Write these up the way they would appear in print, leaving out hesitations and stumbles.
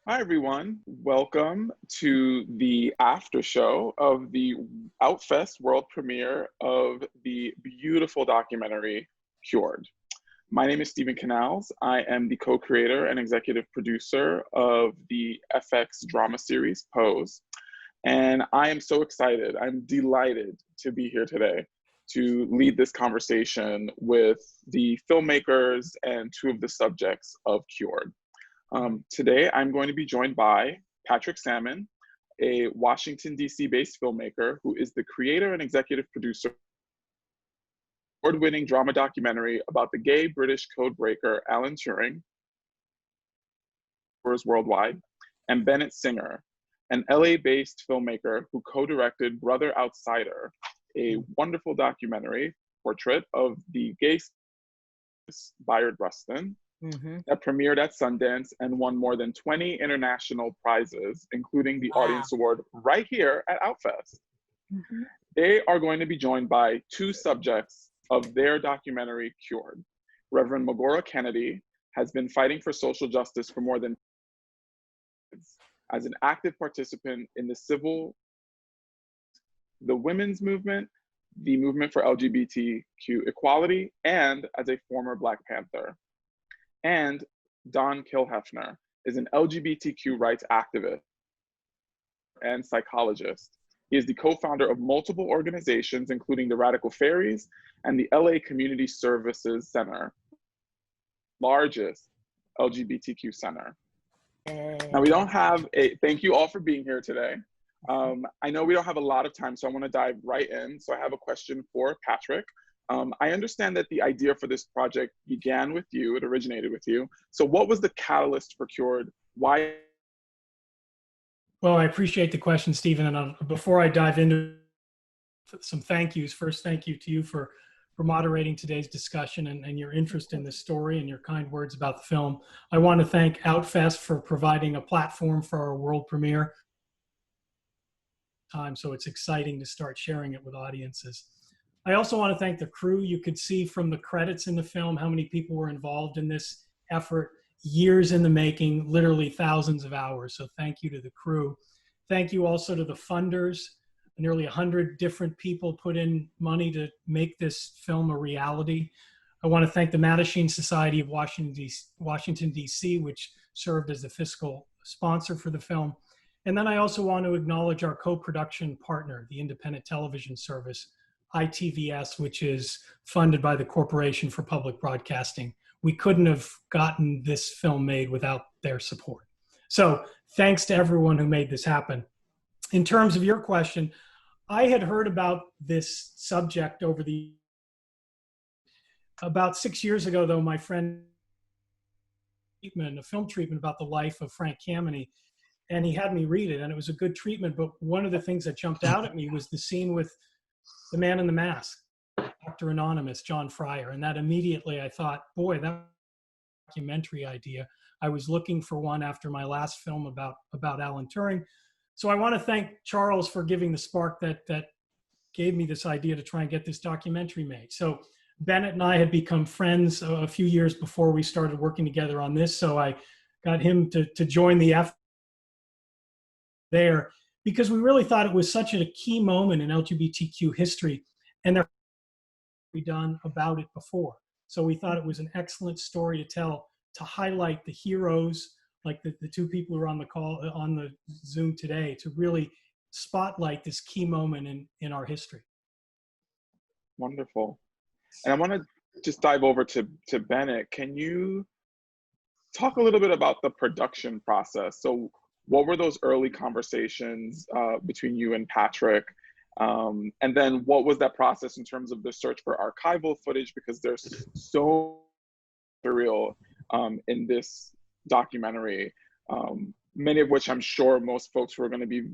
Hi, everyone. Welcome to the after show of the Outfest world premiere of the beautiful documentary Cured. My name is Stephen Canals. I am the co-creator and executive producer of the FX drama series Pose. And I am so excited. I'm delighted to be here today to lead this conversation with the filmmakers and two of the subjects of Cured. Today, I'm going to be joined by Patrick Salmon, a Washington, D.C. based filmmaker who is the creator and executive producer of the award-winning drama documentary about the gay British code breaker Alan Turing worldwide, and Bennett Singer, an LA-based filmmaker who co-directed Brother Outsider, a wonderful documentary portrait of the gay Bayard Rustin, that premiered at Sundance and won more than 20 international prizes, including the Audience Award right here at Outfest. They are going to be joined by two subjects of their documentary, Cured. Reverend Magora Kennedy has been fighting for social justice for more than as an active participant in the women's movement, the movement for LGBTQ equality, and as a former Black Panther. And Don Kilhefner is an LGBTQ rights activist and psychologist. He is the co-founder of multiple organizations, including the Radical Fairies and the LA Community Services Center, largest LGBTQ center. Now, we don't have thank you all for being here today. I know we don't have a lot of time, so I want to dive right in. So I have a question for Patrick. I understand that the idea for this project began with you, it originated with you. So what was the catalyst for Cured? Why? Well, I appreciate the question, Stephen. And before I dive into some thank yous, first, thank you to you for moderating today's discussion and your interest in this story and your kind words about the film. I want to thank Outfest for providing a platform for our world premiere. So it's exciting to start sharing it with audiences. I also want to thank the crew. You could see from the credits in the film how many people were involved in this effort, years in the making, literally thousands of hours. So thank you to the crew. Thank you also to the funders. Nearly 100 different people put in money to make this film a reality. I want to thank the Mattachine Society of Washington, D.C., which served as the fiscal sponsor for the film. And then I also want to acknowledge our co-production partner, the independent television service, ITVS, which is funded by the Corporation for Public Broadcasting. We couldn't have gotten this film made without their support. So thanks to everyone who made this happen. In terms of your question, I had heard about this subject about 6 years ago, though, my friend, a film treatment about the life of Frank Kameny, and he had me read it, and it was a good treatment. But one of the things that jumped out at me was the scene with the man in the mask, Dr. Anonymous, John Fryer. And that immediately I thought, boy, that documentary idea. I was looking for one after my last film about Alan Turing. So I want to thank Charles for giving the spark that gave me this idea to try and get this documentary made. So Bennett and I had become friends a few years before we started working together on this. So I got him to join the effort there, because we really thought it was such a key moment in LGBTQ history, and there we done about it before. So we thought it was an excellent story to tell, to highlight the heroes, like the two people who are on the call, on the Zoom today, to really spotlight this key moment in our history. Wonderful. And I want to just dive over to Bennett. Can you talk a little bit about the production process? So what were those early conversations between you and Patrick? And then what was that process in terms of the search for archival footage? Because there's so material in this documentary, many of which I'm sure most folks who are going to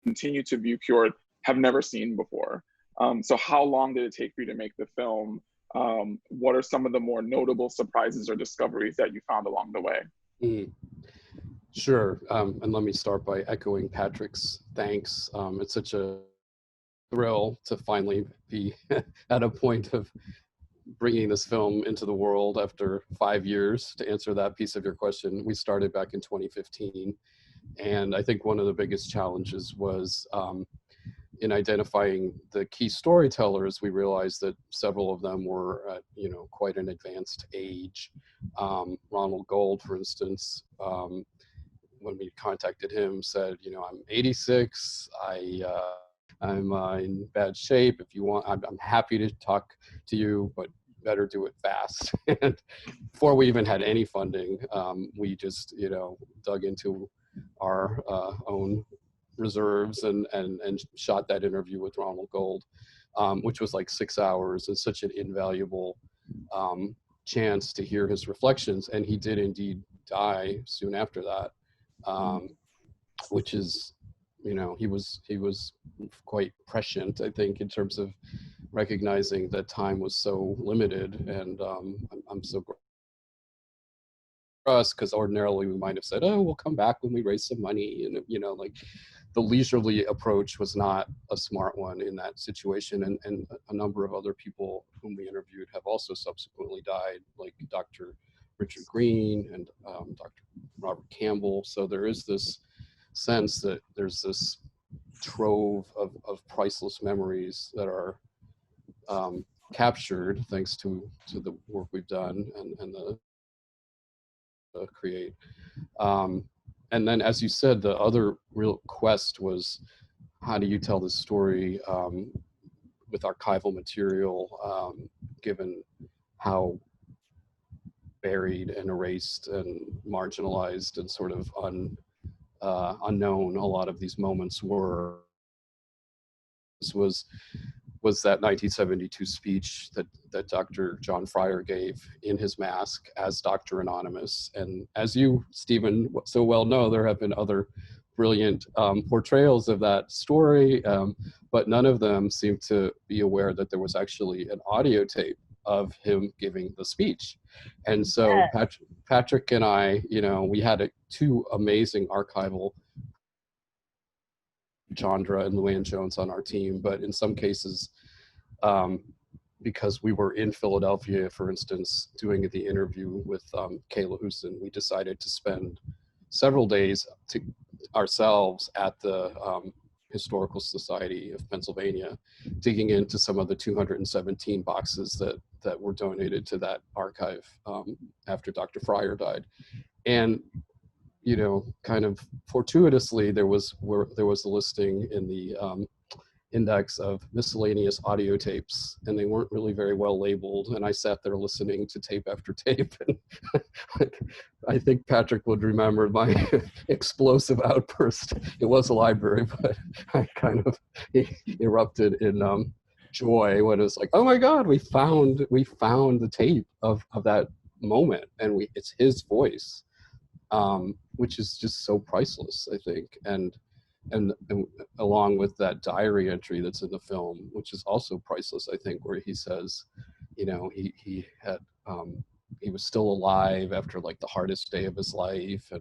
continue to view Cured have never seen before. So how long did it take for you to make the film? What are some of the more notable surprises or discoveries that you found along the way? Sure, and let me start by echoing Patrick's thanks. It's such a thrill to finally be at a point of bringing this film into the world after 5 years, to answer that piece of your question. We started back in 2015. And I think one of the biggest challenges was in identifying the key storytellers. We realized that several of them were at, quite an advanced age. Ronald Gold, for instance, when we contacted him, said, I'm 86, I'm in bad shape. If you want, I'm happy to talk to you, but better do it fast. And before we even had any funding, we just, dug into our own reserves and shot that interview with Ronald Gold, which was like 6 hours, and such an invaluable chance to hear his reflections. And he did indeed die soon after that, which is, he was quite prescient, I think, in terms of recognizing that time was so limited. And I'm so grateful for us, because ordinarily we might have said, oh, we'll come back when we raise some money. And, like, the leisurely approach was not a smart one in that situation. And a number of other people whom we interviewed have also subsequently died, like Dr. Richard Green and Dr. Robert Campbell. So there is this sense that there's this trove of priceless memories that are captured thanks to the work we've done and the create. And then, as you said, the other real quest was, how do you tell this story with archival material, given how buried and erased and marginalized and sort of unknown a lot of these moments were. This was that 1972 speech that Dr. John Fryer gave in his mask as Dr. Anonymous. And as you, Stephen, so well know, there have been other brilliant portrayals of that story, but none of them seem to be aware that there was actually an audio tape of him giving the speech. And so Patrick and I, we had two amazing archival, Chandra and Luann Jones, on our team, but in some cases, because we were in Philadelphia, for instance, doing the interview with Kayla Houston, we decided to spend several days ourselves at the Historical Society of Pennsylvania, digging into some of the 217 boxes that were donated to that archive after Dr. Fryer died. And kind of fortuitously, there was a listing in the index of miscellaneous audio tapes, and they weren't really very well labeled. And I sat there listening to tape after tape. And I think Patrick would remember my explosive outburst. It was a library, but I kind of erupted in joy when it was like, oh my God, we found the tape of that moment, and it's his voice. Which is just so priceless, I think, and along with that diary entry that's in the film, which is also priceless, I think, where he says, he had he was still alive after like the hardest day of his life,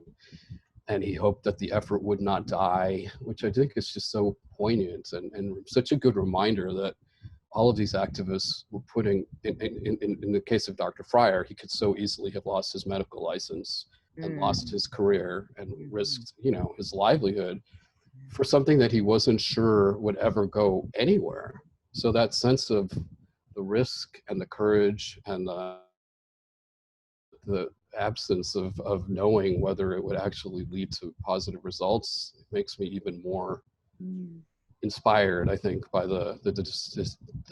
and he hoped that the effort would not die, which I think is just so poignant and such a good reminder that all of these activists were putting in the case of Dr. Fryer, he could so easily have lost his medical license and lost his career and risked, his livelihood for something that he wasn't sure would ever go anywhere. So that sense of the risk and the courage and the absence of knowing whether it would actually lead to positive results makes me even more inspired, I think, by the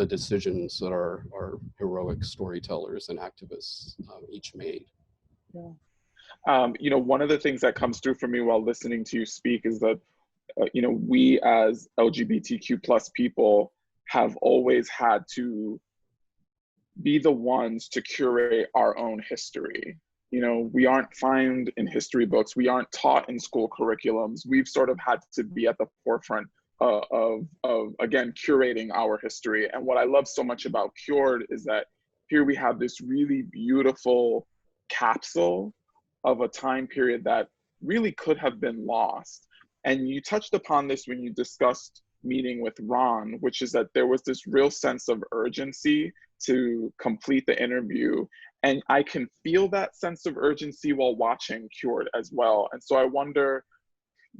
decisions that our heroic storytellers and activists each made. Yeah. One of the things that comes through for me while listening to you speak is that, we as LGBTQ plus people have always had to be the ones to curate our own history. We aren't found in history books. We aren't taught in school curriculums. We've sort of had to be at the forefront of again, curating our history. And what I love so much about Cured is that here we have this really beautiful capsule of a time period that really could have been lost. And you touched upon this when you discussed meeting with Ron, which is that there was this real sense of urgency to complete the interview. And I can feel that sense of urgency while watching Cured as well. And so I wonder,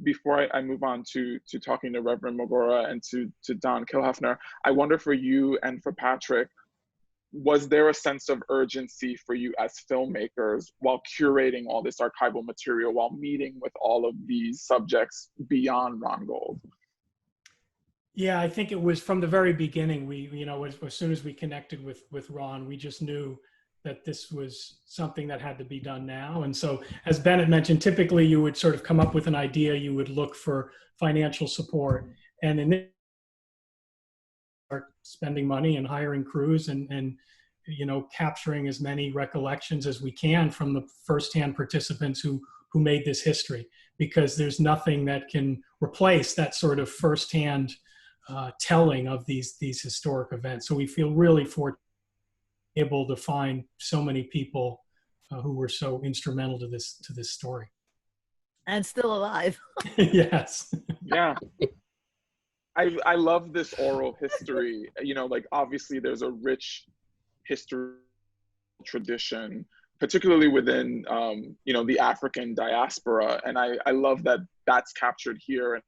before I move on to talking to Reverend Mogora and to Don Kilhefner, I wonder for you and for Patrick, was there a sense of urgency for you as filmmakers while curating all this archival material, while meeting with all of these subjects beyond Ron Gold? Yeah, I think it was from the very beginning. We, as soon as we connected with Ron, we just knew that this was something that had to be done now. And so, as Bennett mentioned, typically you would sort of come up with an idea, you would look for financial support, and then start spending money and hiring crews and capturing as many recollections as we can from the firsthand participants who made this history, because there's nothing that can replace that sort of firsthand telling of these historic events. So we feel really fortunate able to find so many people who were so instrumental to this story. And still alive. Yes. Yeah. I love this oral history. Like, obviously there's a rich history tradition, particularly within, the African diaspora. And I love that that's captured here. And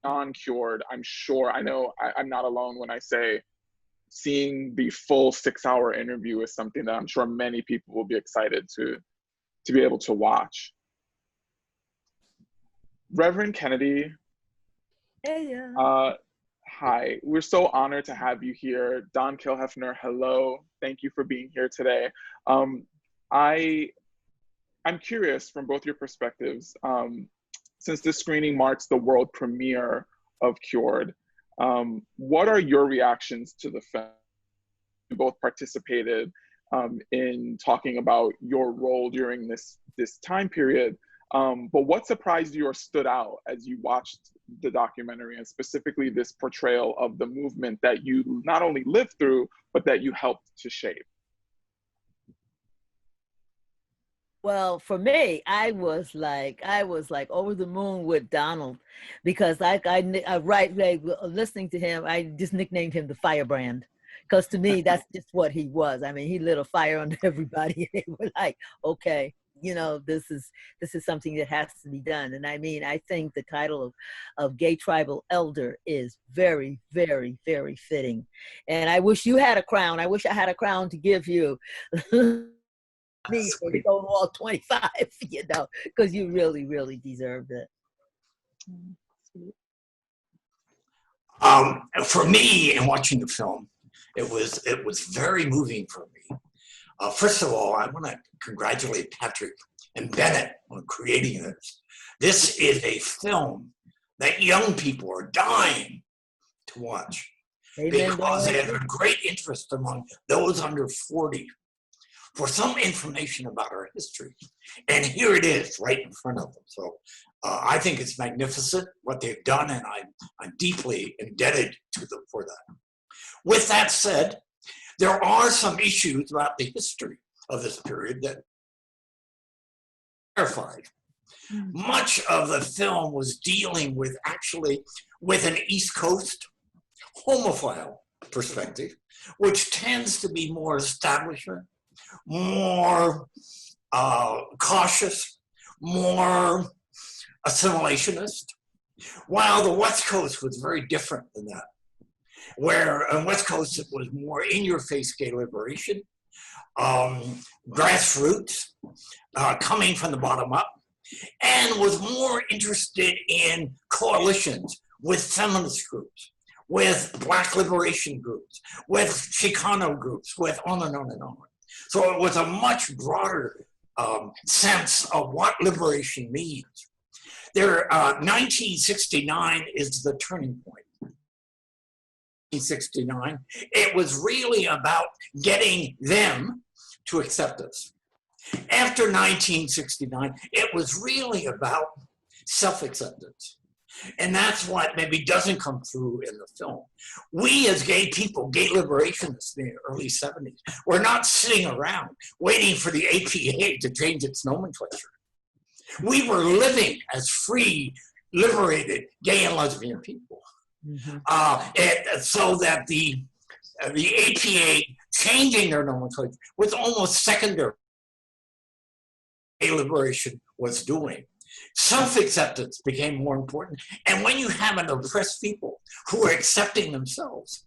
on Cured, I'm sure, I'm not alone when I say seeing the full 6-hour interview is something that I'm sure many people will be excited to be able to watch. Reverend Kennedy. Hey, hi, we're so honored to have you here. Don Kilhefner, hello. Thank you for being here today. I'm curious from both your perspectives, since this screening marks the world premiere of Cured, what are your reactions to the film? You both participated in talking about your role during this time period, but what surprised you or stood out as you watched the documentary, and specifically this portrayal of the movement that you not only lived through, but that you helped to shape? Well, for me, I was like over the moon with Donald, because listening to him, I just nicknamed him the Firebrand, because to me, that's just what he was. I mean, he lit a fire under everybody. They were like, okay, this is something that has to be done. And I mean, I think the title of Gay Tribal Elder is very, very, very fitting. And I wish you had a crown. I wish I had a crown to give you. Me for Stonewall 25, because you really, really deserved it. For me, in watching the film, it was very moving for me. First of all, I want to congratulate Patrick and Bennett on creating this. This is a film that young people are dying to watch. Amen. Because they have a great interest among those under 40 for some information about our history. And here it is right in front of them. So I think it's magnificent what they've done, and I'm deeply indebted to them for that. With that said, there are some issues about the history of this period that clarified. Much of the film was dealing with an East Coast homophile perspective, which tends to be more establishment, more cautious, more assimilationist, while the West Coast was very different than that. Where on West Coast it was more in-your-face gay liberation, grassroots, coming from the bottom up, and was more interested in coalitions with feminist groups, with Black liberation groups, with Chicano groups, with on and on and on. So it was a much broader sense of what liberation means. 1969 is the turning point. 1969, it was really about getting them to accept us. After 1969, it was really about self-acceptance. And that's what maybe doesn't come through in the film. We as gay people, gay liberationists in the early 70s, were not sitting around waiting for the APA to change its nomenclature. We were living as free, liberated gay and lesbian people. So that the APA changing their nomenclature was almost secondary to what liberation was doing. Self-acceptance became more important. And when you have an oppressed people who are accepting themselves,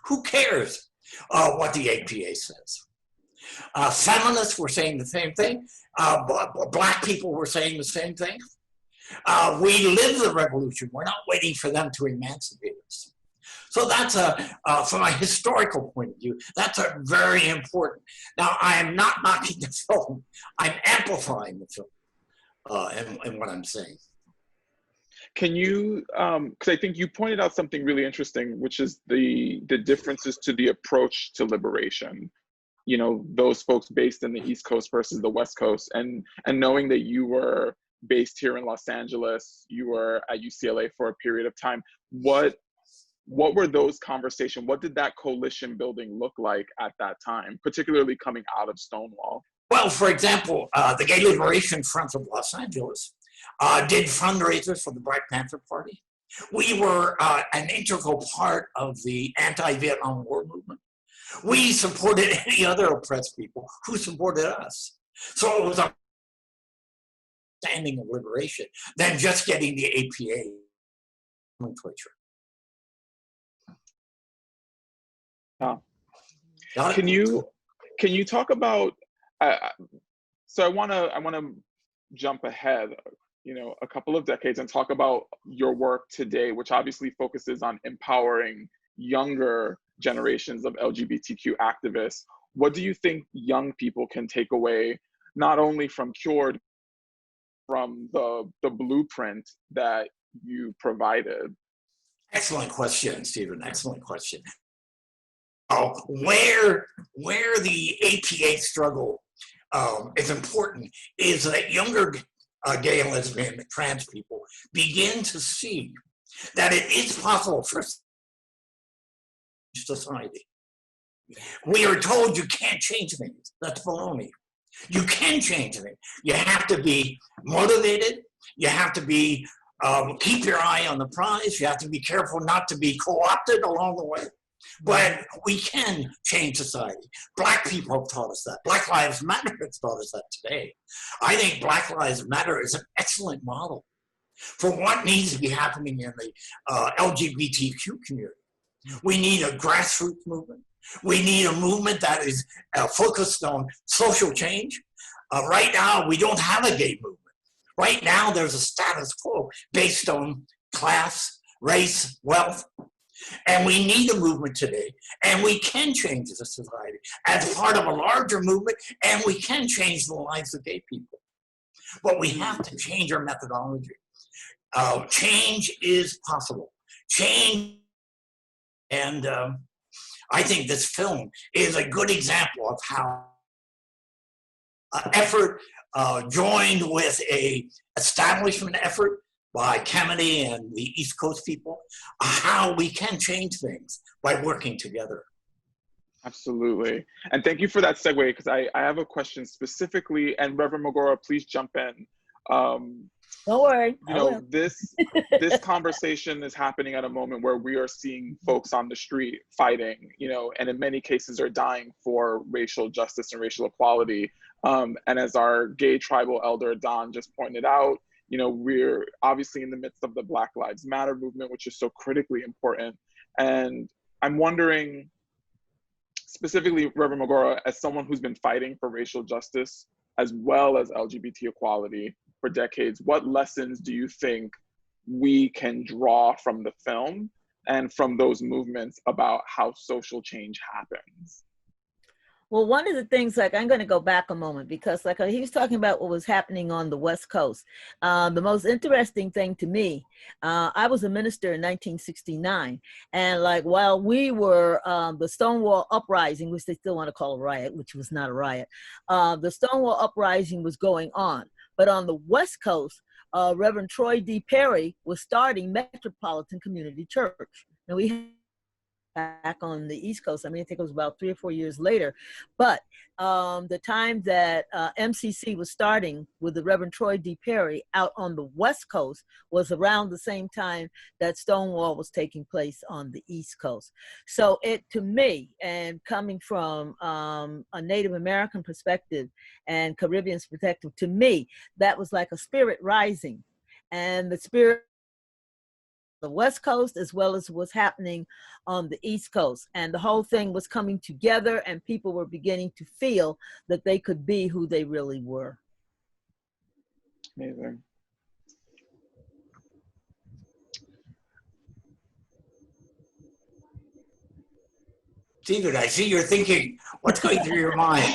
who cares what the APA says? Feminists were saying the same thing. Black people were saying the same thing. We live the revolution. We're not waiting for them to emancipate us. So that's from a historical point of view, that's a very important. Now, I am not knocking the film. I'm amplifying the film in what I'm saying. Can you, because I think you pointed out something really interesting, which is the differences to the approach to liberation. You know, those folks based in the East Coast versus the West Coast, and knowing that you were based here in Los Angeles, you were at UCLA for a period of time. What were those conversations? What did that coalition building look like at that time, particularly coming out of Stonewall? Well, for example, the Gay Liberation Front of Los Angeles did fundraisers for the Black Panther Party. We were an integral part of the anti-Vietnam War movement. We supported any other oppressed people who supported us. So it was a standing of liberation than just getting the APA nomenclature. Can you talk about? So I want to jump ahead, you know, a couple of decades and talk about your work today, which obviously focuses on empowering younger generations of LGBTQ activists. What do you think young people can take away, not only from Cured, from the blueprint that you provided? Excellent question, Stephen. Excellent question. Where the APA struggle is important is that younger gay and lesbian and trans people begin to see that it is possible for society. We are told you can't change things. That's baloney. You can change things. You have to be motivated. You have to be keep your eye on the prize. You have to be careful not to be co-opted along the way. But we can change society. Black people have taught us that. Black Lives Matter has taught us that today. I think Black Lives Matter is an excellent model for what needs to be happening in the LGBTQ community. We need a grassroots movement. We need a movement that is focused on social change. Right now, we don't have a gay movement. Right now, there's a status quo based on class, race, wealth. And we need a movement today, and we can change the society as part of a larger movement, and we can change the lives of gay people. But we have to change our methodology. Change is possible. Change, and I think this film is a good example of how effort joined with a establishment effort by Kennedy and the East Coast people, how we can change things by working together. Absolutely. And thank you for that segue, because I have a question specifically, and Reverend Magora, please jump in. Don't worry. You know, this conversation is happening at a moment where we are seeing folks on the street fighting, you know, and in many cases are dying for racial justice and racial equality. And as our gay tribal elder, Don, just pointed out, you know, we're obviously in the midst of the Black Lives Matter movement, which is so critically important. And I'm wondering, specifically, Reverend Magora, as someone who's been fighting for racial justice as well as LGBT equality for decades, what lessons do you think we can draw from the film and from those movements about how social change happens? Well, one of the things, like, I'm going to go back a moment, because like he was talking about what was happening on the West Coast. The most interesting thing to me, I was a minister in 1969. And like, while we were the Stonewall Uprising, which they still want to call a riot, which was not a riot, the Stonewall Uprising was going on. But on the West Coast, Reverend Troy D. Perry was starting Metropolitan Community Church. Now we back on the East Coast. I mean, I think it was about 3 or 4 years later. But the time that MCC was starting with the Reverend Troy D. Perry out on the West Coast was around the same time that Stonewall was taking place on the East Coast. So it, to me, and coming from a Native American perspective and Caribbean perspective, to me, that was like a spirit rising. And the spirit the West Coast as well as what's happening on the East Coast. And the whole thing was coming together and people were beginning to feel that they could be who they really were. Amazing. David, I see you're thinking, what's going through your mind?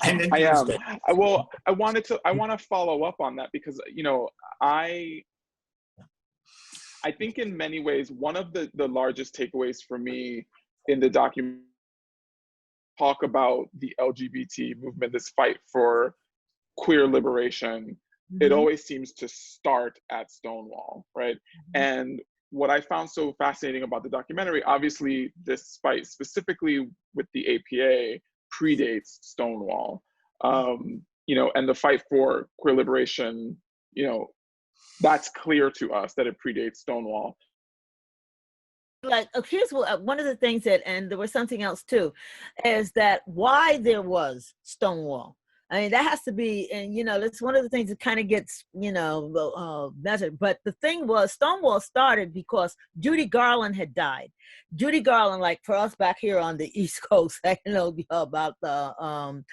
I'm interested. I am. Well, I want to follow up on that because, you know, I think in many ways, one of the largest takeaways for me in the document talk about the LGBT movement, this fight for queer liberation, it always seems to start at Stonewall, right? And what I found so fascinating about the documentary, obviously this fight specifically with the APA predates Stonewall, you know, and the fight for queer liberation, you know, that's clear to us that it predates Stonewall. Like, here's what, one of the things that, and there was something else too, is that why there was Stonewall. I mean, that has to be, and you know, that's one of the things that kind of gets, you know, measured. But the thing was, Stonewall started because Judy Garland had died. Judy Garland, like for us back here on the East Coast, I know about the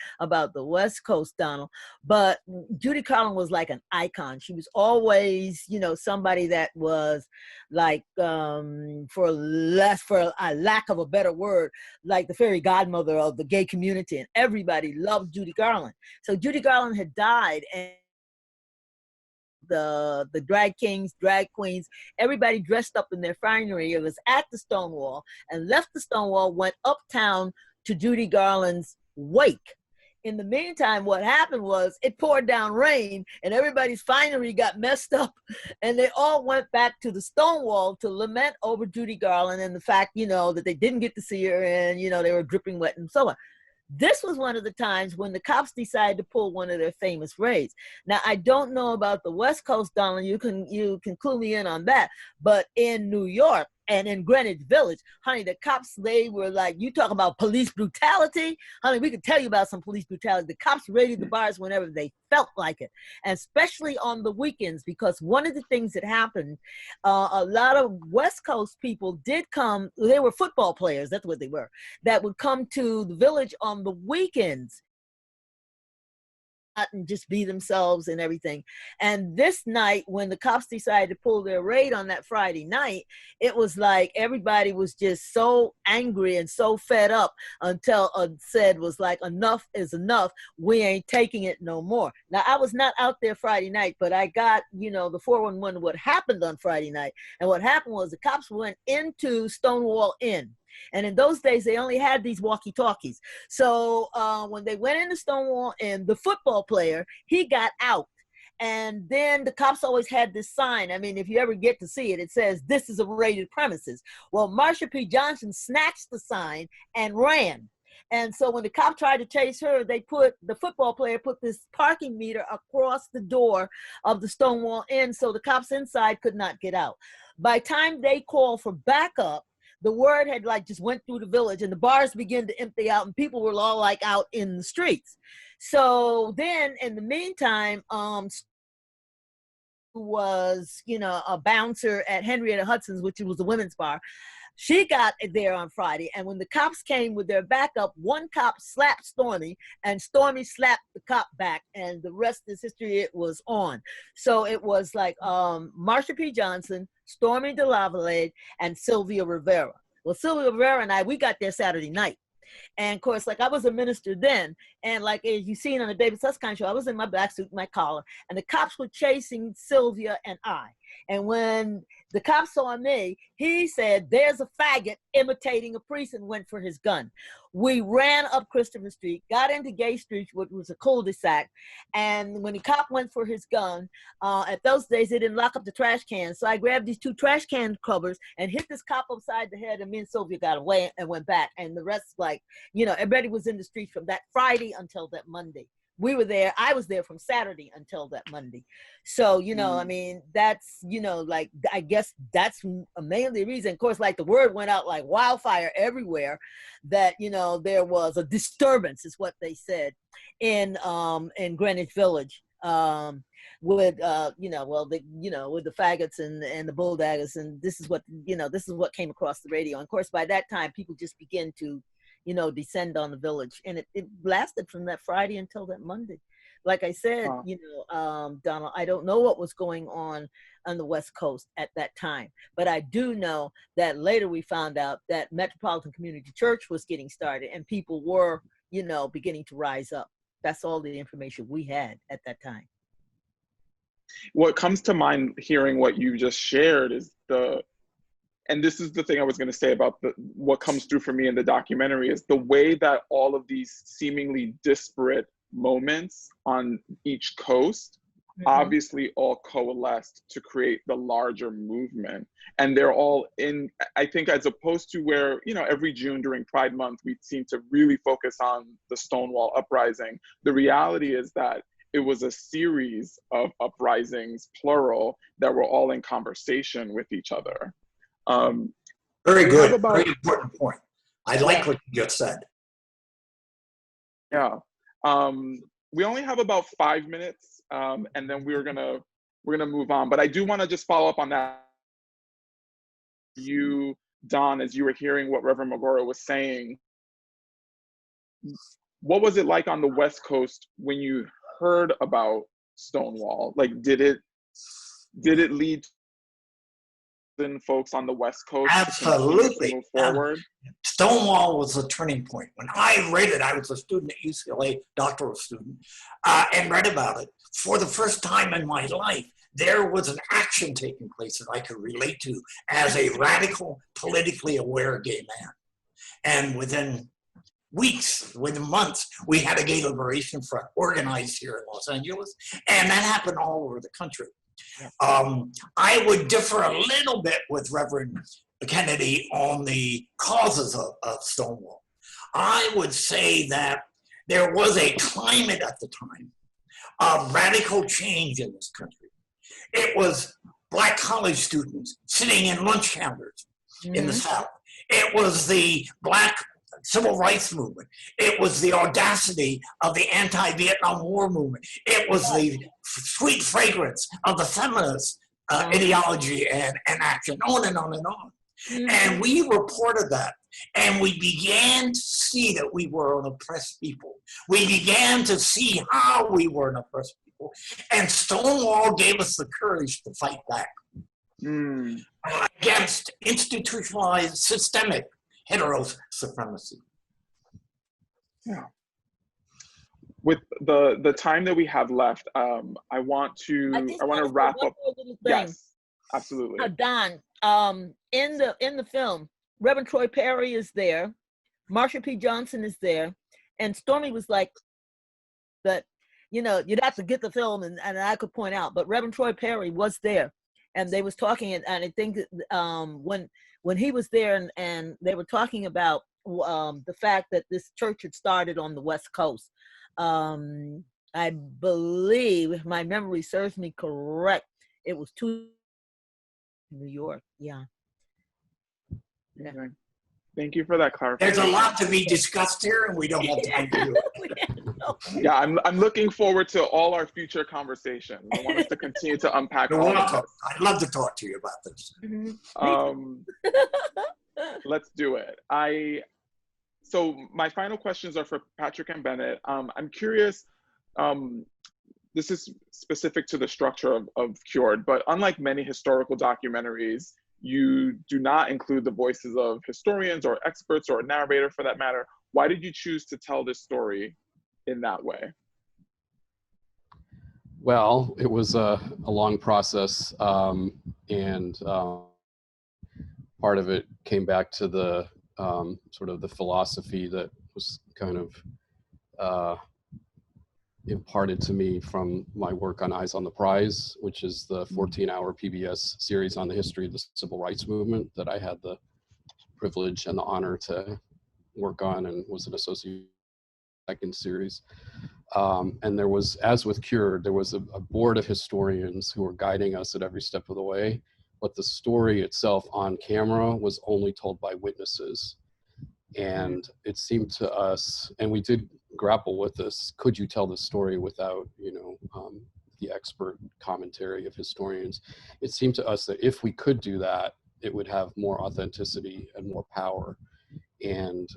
West Coast, Donald. But Judy Garland was like an icon. She was always, you know, somebody that was like, for a lack of a better word, like the fairy godmother of the gay community, and everybody loved Judy Garland. So Judy Garland had died, and the drag kings, drag queens, everybody dressed up in their finery. It was at the Stonewall, and left the Stonewall, went uptown to Judy Garland's wake. In the meantime, what happened was it poured down rain and everybody's finery got messed up, and they all went back to the Stonewall to lament over Judy Garland and the fact, you know, that they didn't get to see her, and, you know, they were dripping wet and so on. This was one of the times when the cops decided to pull one of their famous raids. Now, I don't know about the West Coast, Donald, you can clue me in on that, but in New York and in Greenwich Village, honey, the cops, they were like, you talk about police brutality, honey, we could tell you about some police brutality. The cops raided the bars whenever they felt like it, and especially on the weekends, because one of the things that happened, a lot of West Coast people did come, they were football players, that's what they were, that would come to the village on the weekends and just be themselves and everything. And this night, when the cops decided to pull their raid on that Friday night, it was like everybody was just so angry and so fed up until said was like, enough is enough. We ain't taking it no more. Now, I was not out there Friday night, but I got, you know, the 411 what happened on Friday night. And what happened was the cops went into Stonewall Inn. And in those days, they only had these walkie-talkies. So when they went into Stonewall Inn, the football player, he got out. And then the cops always had this sign. I mean, if you ever get to see it, it says, "This is a raided premises." Well, Marsha P. Johnson snatched the sign and ran. And so when the cop tried to chase her, the football player put this parking meter across the door of the Stonewall Inn, so the cops inside could not get out. By the time they called for backup, the word had like just went through the village, and the bars began to empty out, and people were all like out in the streets. So then in the meantime, was, you know, a bouncer at Henrietta Hudson's, which was a women's bar. She got there on Friday, and when the cops came with their backup, one cop slapped Stormy, and Stormy slapped the cop back, and the rest is history. It was on. So it was like Marsha P. Johnson, Stormy DeLavalade, and Sylvia Rivera. Well, Sylvia Rivera and I, we got there Saturday night. And of course, like I was a minister then, and like as you seen on the David Susskind show, I was in my black suit, my collar, and the cops were chasing Sylvia and I. And when the cop saw me, he said, "There's a faggot imitating a priest," and went for his gun. We ran up Christopher Street, got into Gay Street, which was a cul-de-sac. And when the cop went for his gun, at those days, they didn't lock up the trash cans. So I grabbed these 2 trash can covers and hit this cop upside the head. And me and Sylvia got away and went back. And the rest, like, you know, everybody was in the streets from that Friday until that Monday. We were there. I was there from Saturday until that Monday. So, you know, I mean, that's, you know, like, I guess that's mainly the reason. Of course, like, the word went out like wildfire everywhere that, you know, there was a disturbance, is what they said, in Greenwich Village, with, you know, well, the, you know, with the faggots and the bulldaggers. And this is what, you know, this is what came across the radio. And of course, by that time, people just begin to, you know, descend on the village. And it lasted from that Friday until that Monday. Like I said, you know, Donald, I don't know what was going on the West Coast at that time, but I do know that later we found out that Metropolitan Community Church was getting started and people were, you know, beginning to rise up. That's all the information we had at that time. What comes to mind hearing what you just shared is and this is the thing I was going to say about what comes through for me in the documentary, is the way that all of these seemingly disparate moments on each coast obviously all coalesced to create the larger movement. And they're all in, I think, as opposed to where, you know, every June during Pride Month, we seem to really focus on the Stonewall uprising. The reality is that it was a series of uprisings, plural, that were all in conversation with each other. Very good. Very important point. I like what you just said. Yeah. We only have about 5 minutes, and then we're gonna move on. But I do want to just follow up on that. You, Don, as you were hearing what Reverend Magora was saying, what was it like on the West Coast when you heard about Stonewall? Like, did it lead folks on the West Coast absolutely to move forward? Stonewall was a turning point. When I read it, I was a student at UCLA, doctoral student, and read about it. For the first time in my life, there was an action taking place that I could relate to as a radical, politically aware gay man. And within weeks, within months, we had a Gay Liberation Front organized here in Los Angeles, and that happened all over the country. I would differ a little bit with Reverend Kennedy on the causes of Stonewall. I would say that there was a climate at the time of radical change in this country. It was Black college students sitting in lunch counters in the South. It was the Black civil rights movement. It was the audacity of the anti-Vietnam War movement. It was the sweet fragrance of the feminist ideology and action, on and on and on. And we reported that, and we began to see that we were an oppressed people. We began to see how we were an oppressed people, and Stonewall gave us the courage to fight back against institutionalized, systemic heterosupremacy. Yeah. With the time that we have left, I want to wrap up. Yes, absolutely. Don, in the film, Reverend Troy Perry is there, Marsha P. Johnson is there, and Stormy was like, that, you know, you'd have to get the film, and I could point out, but Reverend Troy Perry was there, and they was talking, and I think when he was there, and they were talking about the fact that this church had started on the West Coast. I believe, if my memory serves me correct, it was New York. Yeah. Okay. Thank you for that clarification. There's a lot to be discussed here, and we don't have time to do it. Yeah, I'm looking forward to all our future conversations. I want us to continue to unpack all of this. I'd love to talk to you about this. Let's do it. So my final questions are for Patrick and Bennett. I'm curious, this is specific to the structure of Cured, but unlike many historical documentaries, you do not include the voices of historians or experts or a narrator for that matter. Why did you choose to tell this story in that way? Well, it was a long process, and part of it came back to the sort of the philosophy that was kind of imparted to me from my work on Eyes on the Prize, which is the 14-hour PBS series on the history of the civil rights movement that I had the privilege and the honor to work on, and was an associate second series. And there was, as with Cured, there was a board of historians who were guiding us at every step of the way, but the story itself on camera was only told by witnesses. And it seemed to us, and we did grapple with this, could you tell the story without, the expert commentary of historians? It seemed to us that if we could do that, it would have more authenticity and more power. And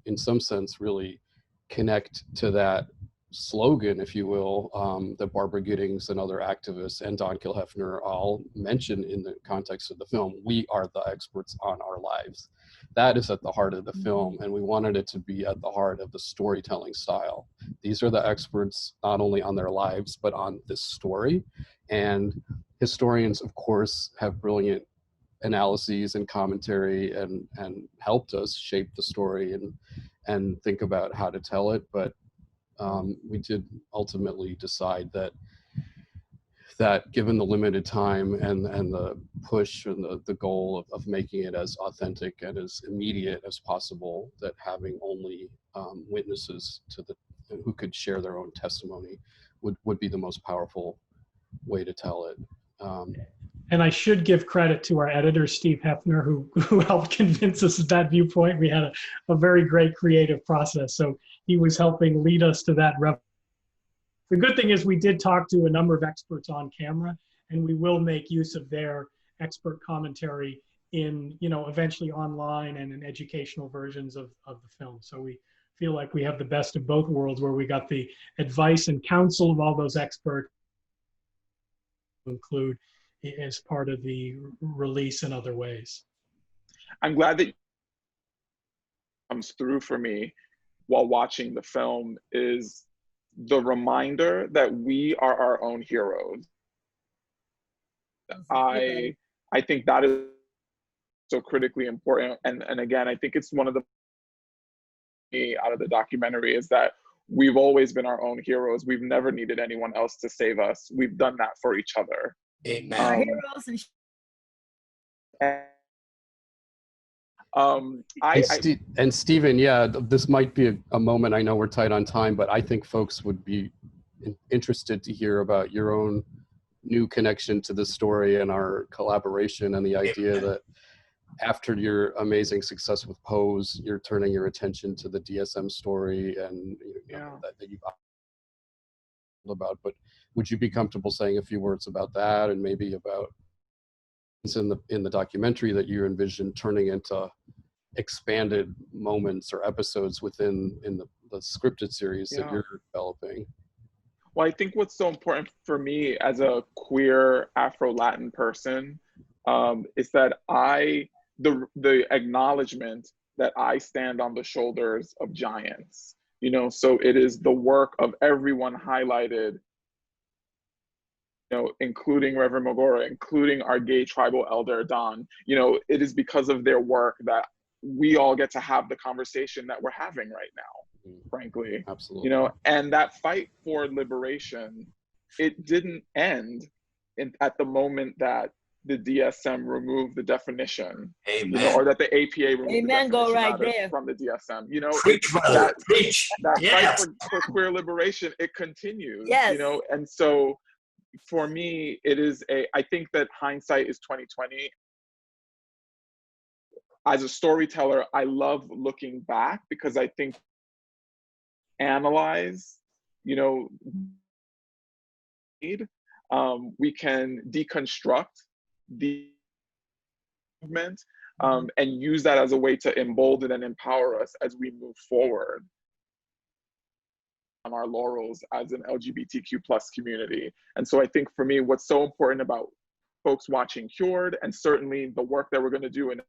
in some sense, really connect to that slogan, if you will, that Barbara Giddings and other activists and Don Kilhefner all mention in the context of the film. We are the experts on our lives. That is at the heart of the film, and we wanted it to be at the heart of the storytelling style. These are the experts not only on their lives, but on this story. And historians, of course, have brilliant analyses and commentary and helped us shape the story and think about how to tell it. But we did ultimately decide that given the limited time and the push and the goal of making it as authentic and as immediate as possible, that having only witnesses who could share their own testimony would be the most powerful way to tell it. And I should give credit to our editor, Steve Hefner, who helped convince us of that viewpoint. We had a very great creative process. So he was helping lead us to that. The good thing is we did talk to a number of experts on camera, and we will make use of their expert commentary in, eventually online and in educational versions of the film. So we feel like we have the best of both worlds, where we got the advice and counsel of all those experts to include as part of the release in other ways. I'm glad that comes through for me while watching the film is the reminder that we are our own heroes. I think that is so critically important. And again, I think it's one of the out of the documentary is that we've always been our own heroes. We've never needed anyone else to save us. We've done that for each other. Amen. Our heroes and Stephen, yeah, this might be a moment, I know we're tight on time, but I think folks would be interested to hear about your own new connection to the story and our collaboration, and the idea that after your amazing success with Pose, you're turning your attention to the DSM story and that you've about. But would you be comfortable saying a few words about that, and maybe about in the documentary that you envision turning into expanded moments or episodes within the scripted series that you're developing? Well, I think what's so important for me as a queer Afro-Latin person is that the acknowledgement that I stand on the shoulders of giants, so it is the work of everyone highlighted, including Reverend Mogora, including our gay tribal elder, Don. It is because of their work that we all get to have the conversation that we're having right now, frankly. Absolutely. And that fight for liberation, it didn't end at the moment that the DSM removed the definition, or that the APA removed the definition from the DSM. Preach, preach. That fight for queer liberation, it continues. Yes. And so for me, it is I think that hindsight is 2020. As a storyteller, I love looking back because I think analyze, we can deconstruct the movement and use that as a way to embolden and empower us as we move forward on our laurels as an LGBTQ plus community. And so I think for me, what's so important about folks watching Cured, and certainly the work that we're going to do in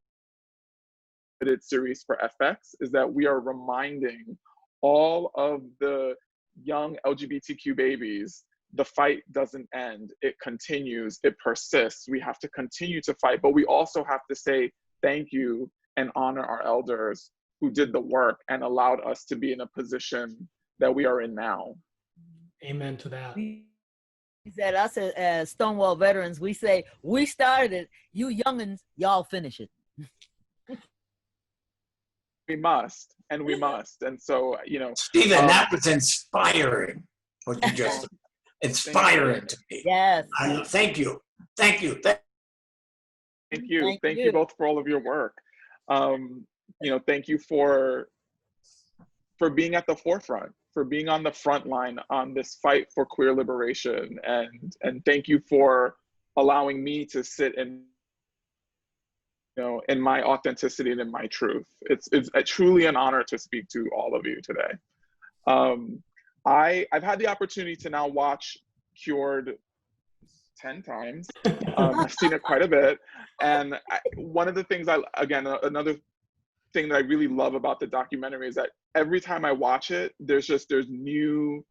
series for FX, is that we are reminding all of the young LGBTQ babies the fight doesn't end. It continues, it persists. We have to continue to fight, but we also have to say thank you and honor our elders who did the work and allowed us to be in a position that we are in now. Amen to that. We said, us as Stonewall veterans, we say, we started it, you youngins, y'all finish it. We must, and we must. And so, you know. Stephen, that was inspiring, what you just said. Inspiring to me. Yes. Thank you. Thank you. Thank you both for all of your work. You know, thank you for being at the forefront, for being on the front line on this fight for queer liberation, and thank you for allowing me to sit in, you know, in my authenticity and in my truth. It's truly an honor to speak to all of you today. I've had the opportunity to now watch Cured 10 times. I've seen it quite a bit. And one of the things another thing that I really love about the documentary is that every time I watch it, there are new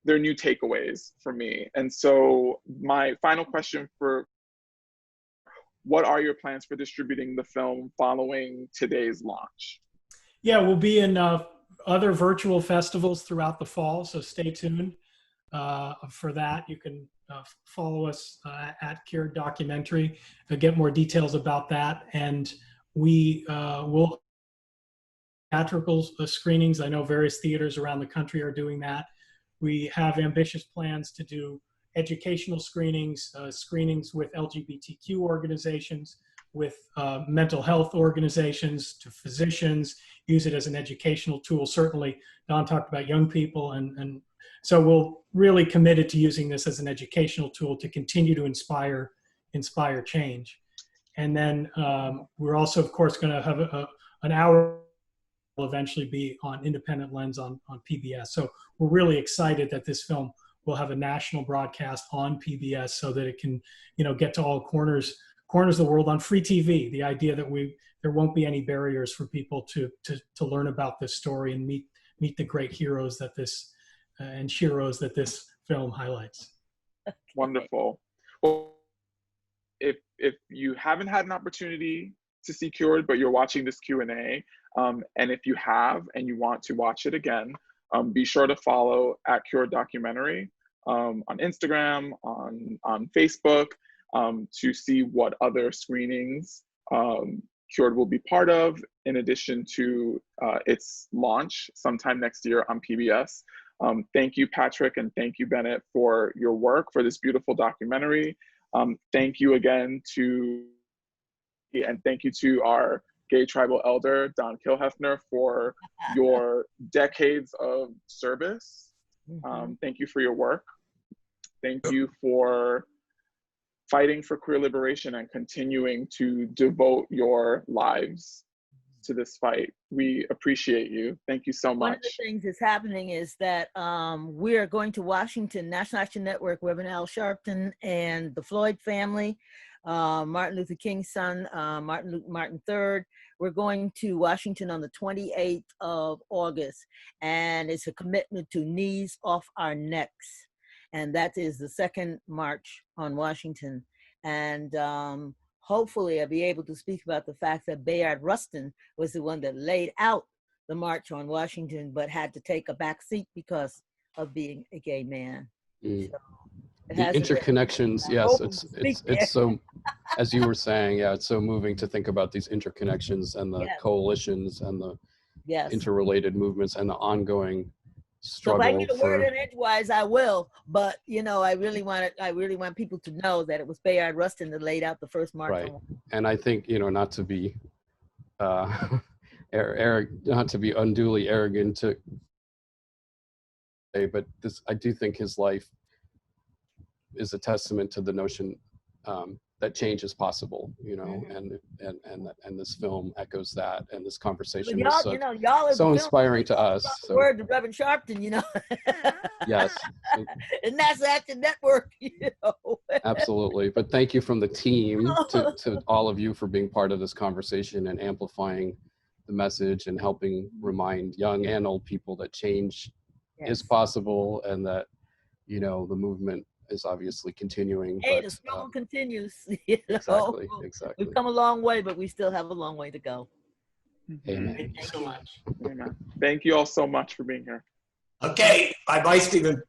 takeaways for me. And so my final question what are your plans for distributing the film following today's launch? Yeah, we'll be in other virtual festivals throughout the fall, so stay tuned for that. You can follow us at Cured Documentary to get more details about that. And we will theatrical screenings. I know various theaters around the country are doing that. We have ambitious plans to do educational screenings, screenings with LGBTQ organizations, with mental health organizations, to physicians, use it as an educational tool. Certainly, Don talked about young people, and so we're really committed to using this as an educational tool to continue to inspire change. And then we're also, of course, going to have an hour will eventually be on Independent Lens on PBS. So we're really excited that this film will have a national broadcast on PBS so that it can, you know, get to all corners of the world on free TV. The idea that there won't be any barriers for people to learn about this story and meet the great heroes that this and sheroes that this film highlights. Wonderful. Well, if you haven't had an opportunity to see Cured, but you're watching this Q&A, and if you have and you want to watch it again, be sure to follow at Cured Documentary on Instagram, on Facebook, to see what other screenings Cured will be part of, in addition to its launch sometime next year on PBS. Thank you, Patrick, and thank you, Bennett, for your work for this beautiful documentary. Thank you again and thank you to our gay tribal elder, Don Kilhefner, for your decades of service. Thank you for your work. Thank you for fighting for queer liberation and continuing to devote your lives to this fight. We appreciate you. Thank you so much. One of the things that's happening is that we are going to Washington, National Action Network, Reverend Al Sharpton and the Floyd family, Martin Luther King's son, Martin III. We're going to Washington on the 28th of August, and it's a commitment to Knees Off Our Necks. And that is the second march on Washington. And hopefully I'll be able to speak about the fact that Bayard Rustin was the one that laid out the march on Washington, but had to take a back seat because of being a gay man. So the interconnections, yes, it's so, as you were saying, yeah, it's so moving to think about these interconnections and the coalitions and the interrelated movements and the ongoing struggle. So if I get a word in edgewise, I will. But you know, I really want people to know that it was Bayard Rustin that laid out the first march. Right, and I think, you know, not to be not to be unduly arrogant to say, but I do think his life is a testament to the notion that change is possible, you know, and this film echoes that, and this conversation is so, so inspiring to us. So. Word to Reverend Sharpton, you know. Yes. And that's Action Network, you know. Absolutely. But thank you from the team to all of you for being part of this conversation and amplifying the message and helping remind young and old people that change is possible, and that, you know, the movement is obviously continuing. Hey, but, the struggle continues. You know? Exactly. We've come a long way, but we still have a long way to go. Amen. Thank you so much. Amen. Thank you all so much for being here. Okay, bye-bye, Stephen.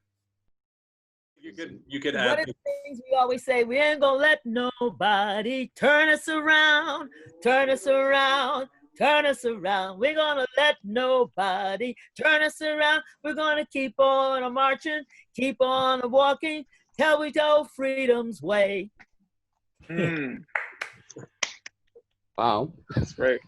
You could One add. of the things we always say, we ain't gonna let nobody turn us around, turn us around, turn us around. We're gonna let nobody turn us around. We're gonna keep on marching, keep on walking, till we go freedom's way. Mm, Wow. that's great.